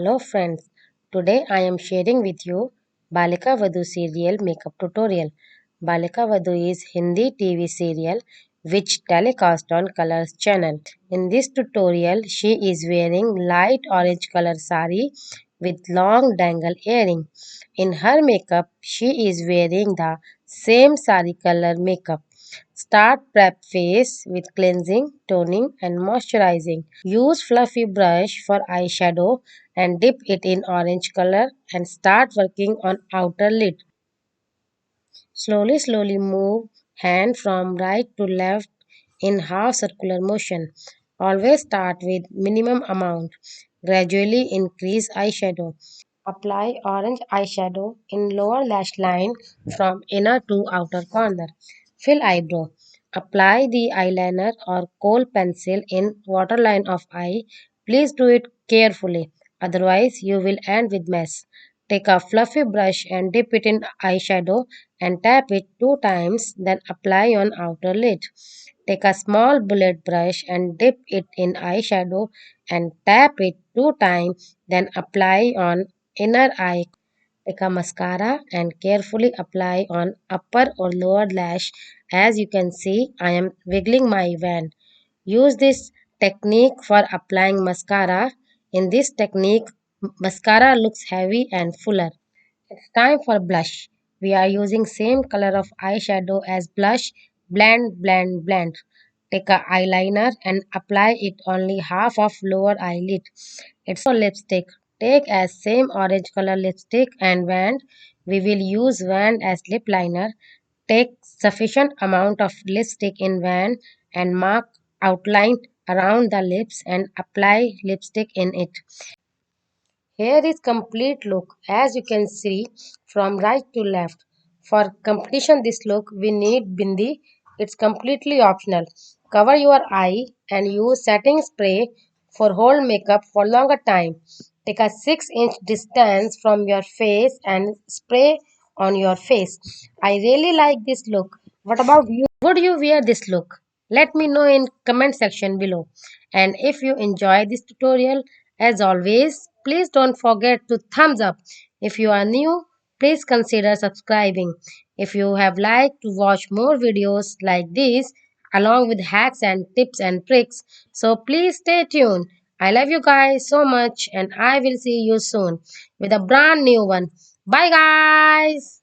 Hello friends, today I am sharing with you Balika Vadhu serial makeup tutorial. Balika Vadhu is Hindi TV serial which telecast on Colors channel. In this tutorial, she is wearing light orange color saree with long dangle earring. In her makeup, she is wearing the same saree color makeup. Start prep face with cleansing, toning and moisturizing. Use fluffy brush for eyeshadow and dip it in orange color and start working on outer lid. Slowly move hand from right to left in half circular motion. Always start with minimum amount. Gradually increase eyeshadow. Apply orange eyeshadow in lower lash line from inner to outer corner. Fill eyebrow. Apply the eyeliner or kohl pencil in waterline of eye. Please do it carefully, otherwise you will end with mess. Take a fluffy brush and dip it in eyeshadow and tap it 2 times, then apply on outer lid. Take a small bullet brush and dip it in eyeshadow and tap it 2 times, then apply on inner eye. Take a mascara and carefully apply on upper or lower lash. As you can see, I am wiggling my wand. Use this technique for applying mascara. In this technique, mascara looks heavy and fuller. It's time for blush. We are using same color of eyeshadow as blush. Blend. Take a eyeliner and apply it only half of lower eyelid. It's for lipstick. Take as same orange color lipstick and wand. We will use wand as lip liner. Take sufficient amount of lipstick in wand and mark outline around the lips and apply lipstick in it. Here is complete look as you can see from right to left. For completion this look we need bindi. It's completely optional. Cover your eye and use setting spray for hold makeup for longer time. Take a 6-inch distance from your face and spray on your face. I really like this look. What about you? Would you wear this look? Let me know in comment section below. And if you enjoy this tutorial, as always, please don't forget to thumbs up. If you are new, please consider subscribing. If you have liked to watch more videos like this, along with hacks and tips and tricks, so please stay tuned. I love you guys so much and I will see you soon with a brand new one. Bye guys!